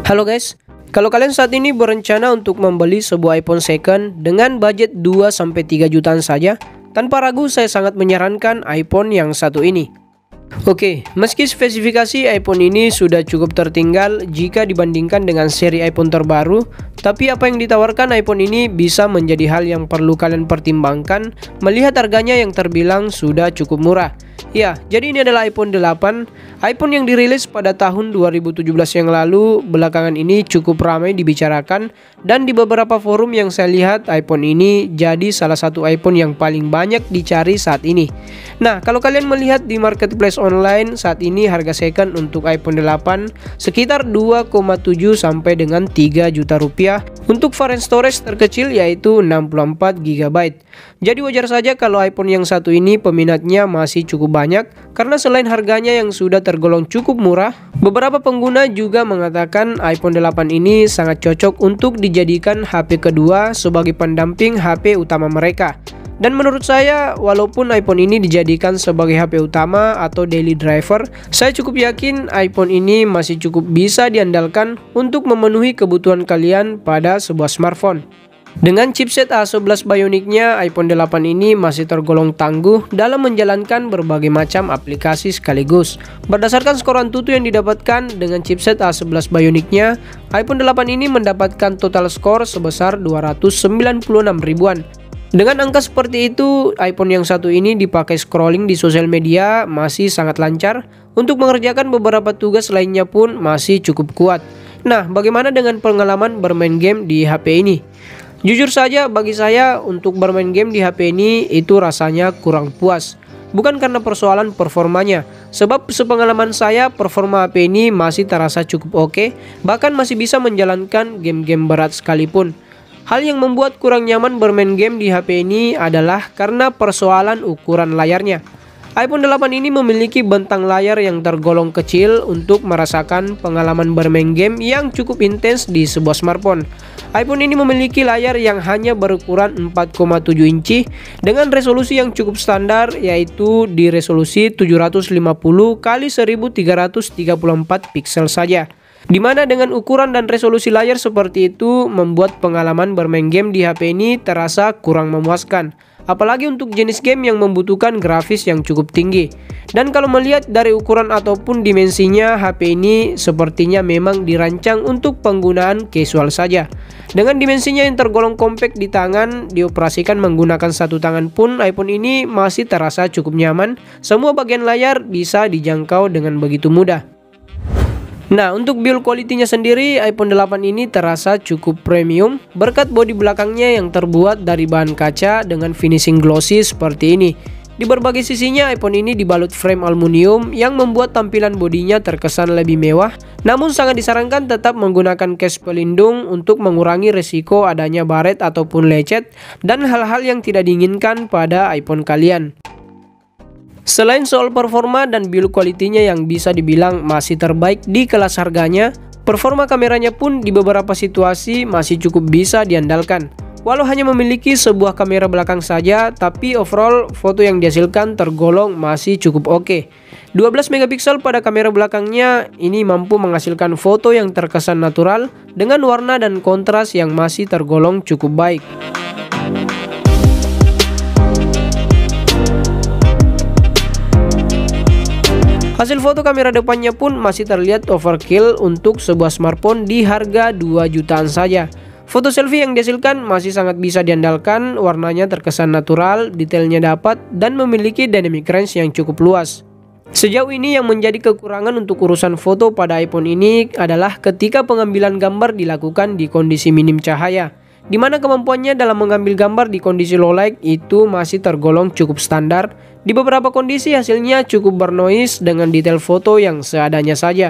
Halo guys, kalau kalian saat ini berencana untuk membeli sebuah iPhone second dengan budget 2-3 jutaan saja, tanpa ragu saya sangat menyarankan iPhone yang satu ini. Oke, meski spesifikasi iPhone ini sudah cukup tertinggal jika dibandingkan dengan seri iPhone terbaru, tapi apa yang ditawarkan iPhone ini bisa menjadi hal yang perlu kalian pertimbangkan melihat harganya yang terbilang sudah cukup murah. Ya, jadi ini adalah iPhone 8, iPhone yang dirilis pada tahun 2017 yang lalu. Belakangan ini cukup ramai dibicarakan, dan di beberapa forum yang saya lihat iPhone ini jadi salah satu iPhone yang paling banyak dicari saat ini. Nah, kalau kalian melihat di marketplace online saat ini harga second untuk iPhone 8 sekitar 2,7 sampai dengan 3 juta rupiah untuk varian storage terkecil yaitu 64 GB. Jadi wajar saja kalau iPhone yang satu ini peminatnya masih cukup banyak karena selain harganya yang sudah tergolong cukup murah, beberapa pengguna juga mengatakan iPhone 8 ini sangat cocok untuk dijadikan HP kedua sebagai pendamping HP utama mereka. Dan menurut saya, walaupun iPhone ini dijadikan sebagai HP utama atau daily driver, saya cukup yakin iPhone ini masih cukup bisa diandalkan untuk memenuhi kebutuhan kalian pada sebuah smartphone. Dengan chipset A11 Bionic-nya, iPhone 8 ini masih tergolong tangguh dalam menjalankan berbagai macam aplikasi sekaligus. Berdasarkan skor Antutu yang didapatkan dengan chipset A11 Bionic-nya, iPhone 8 ini mendapatkan total skor sebesar 296 ribuan. Dengan angka seperti itu, iPhone yang satu ini dipakai scrolling di sosial media masih sangat lancar. Untuk mengerjakan beberapa tugas lainnya pun masih cukup kuat. Nah, bagaimana dengan pengalaman bermain game di HP ini? Jujur saja bagi saya untuk bermain game di HP ini itu rasanya kurang puas. Bukan karena persoalan performanya, sebab sepengalaman saya performa HP ini masih terasa cukup oke, bahkan masih bisa menjalankan game-game berat sekalipun. Hal yang membuat kurang nyaman bermain game di HP ini adalah karena persoalan ukuran layarnya. iPhone 8 ini memiliki bentang layar yang tergolong kecil untuk merasakan pengalaman bermain game yang cukup intens di sebuah smartphone. iPhone ini memiliki layar yang hanya berukuran 4,7 inci dengan resolusi yang cukup standar, yaitu di resolusi 750 x 1334 pixel saja. Dimana dengan ukuran dan resolusi layar seperti itu membuat pengalaman bermain game di HP ini terasa kurang memuaskan. Apalagi untuk jenis game yang membutuhkan grafis yang cukup tinggi. Dan kalau melihat dari ukuran ataupun dimensinya, HP ini sepertinya memang dirancang untuk penggunaan casual saja. Dengan dimensinya yang tergolong compact di tangan, dioperasikan menggunakan satu tangan pun iPhone ini masih terasa cukup nyaman. Semua bagian layar bisa dijangkau dengan begitu mudah. Nah, untuk build quality-nya sendiri, iPhone 8 ini terasa cukup premium berkat bodi belakangnya yang terbuat dari bahan kaca dengan finishing glossy seperti ini. Di berbagai sisinya, iPhone ini dibalut frame aluminium yang membuat tampilan bodinya terkesan lebih mewah. Namun sangat disarankan tetap menggunakan case pelindung untuk mengurangi risiko adanya baret ataupun lecet dan hal-hal yang tidak diinginkan pada iPhone kalian. Selain soal performa dan build quality-nya yang bisa dibilang masih terbaik di kelas harganya, performa kameranya pun di beberapa situasi masih cukup bisa diandalkan. Walau hanya memiliki sebuah kamera belakang saja, tapi overall foto yang dihasilkan tergolong masih cukup oke. 12 megapiksel pada kamera belakangnya ini mampu menghasilkan foto yang terkesan natural dengan warna dan kontras yang masih tergolong cukup baik. Hasil foto kamera depannya pun masih terlihat overkill untuk sebuah smartphone di harga 2 jutaan saja. Foto selfie yang dihasilkan masih sangat bisa diandalkan, warnanya terkesan natural, detailnya dapat, dan memiliki dynamic range yang cukup luas. Sejauh ini yang menjadi kekurangan untuk urusan foto pada iPhone ini adalah ketika pengambilan gambar dilakukan di kondisi minim cahaya, di mana kemampuannya dalam mengambil gambar di kondisi low light itu masih tergolong cukup standar. Di beberapa kondisi hasilnya cukup bernoise dengan detail foto yang seadanya saja.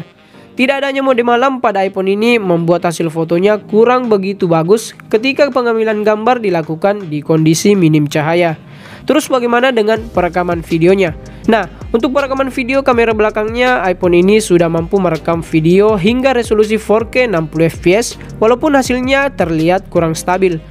Tidak adanya mode malam pada iPhone ini membuat hasil fotonya kurang begitu bagus ketika pengambilan gambar dilakukan di kondisi minim cahaya. Terus bagaimana dengan perekaman videonya? Nah, untuk perekaman video kamera belakangnya iPhone ini sudah mampu merekam video hingga resolusi 4K 60fps walaupun hasilnya terlihat kurang stabil.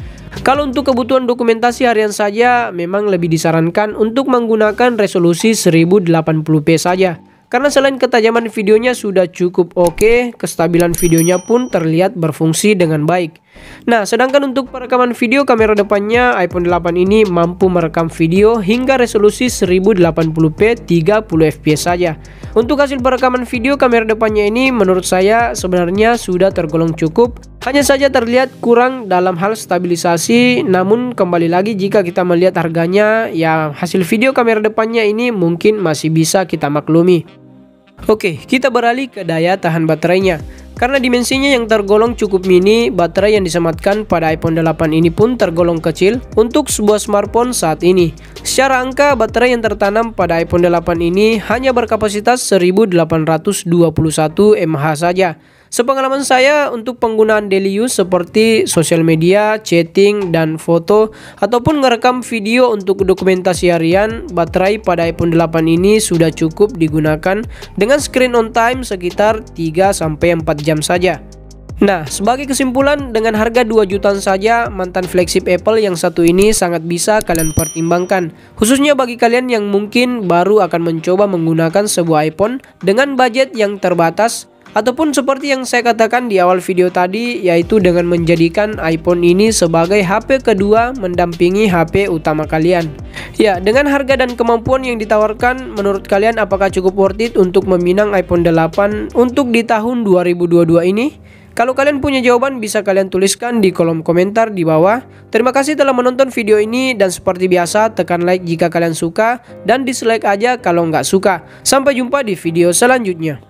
Kalau untuk kebutuhan dokumentasi harian saja memang lebih disarankan untuk menggunakan resolusi 1080p saja. Karena selain ketajaman videonya sudah cukup oke, kestabilan videonya pun terlihat berfungsi dengan baik. Nah, sedangkan untuk perekaman video, kamera depannya iPhone 8 ini mampu merekam video hingga resolusi 1080p 30fps saja. Untuk hasil perekaman video kamera depannya ini menurut saya sebenarnya sudah tergolong cukup. Hanya saja terlihat kurang dalam hal stabilisasi, namun kembali lagi jika kita melihat harganya, ya hasil video kamera depannya ini mungkin masih bisa kita maklumi. Oke, kita beralih ke daya tahan baterainya. Karena dimensinya yang tergolong cukup mini, baterai yang disematkan pada iPhone 8 ini pun tergolong kecil untuk sebuah smartphone saat ini. Secara angka, baterai yang tertanam pada iPhone 8 ini hanya berkapasitas 1821 mAh saja. Sepengalaman saya untuk penggunaan daily use seperti sosial media, chatting, dan foto, ataupun ngerekam video untuk dokumentasi harian, baterai pada iPhone 8 ini sudah cukup digunakan dengan screen on time sekitar 3-4 jam saja. Nah, sebagai kesimpulan, dengan harga 2 jutaan saja, mantan flagship Apple yang satu ini sangat bisa kalian pertimbangkan. Khususnya bagi kalian yang mungkin baru akan mencoba menggunakan sebuah iPhone dengan budget yang terbatas, ataupun seperti yang saya katakan di awal video tadi, yaitu dengan menjadikan iPhone ini sebagai HP kedua mendampingi HP utama kalian. Ya, dengan harga dan kemampuan yang ditawarkan, menurut kalian apakah cukup worth it untuk meminang iPhone 8 untuk di tahun 2022 ini? Kalau kalian punya jawaban, bisa kalian tuliskan di kolom komentar di bawah. Terima kasih telah menonton video ini, dan seperti biasa tekan like jika kalian suka dan dislike aja kalau nggak suka. Sampai jumpa di video selanjutnya.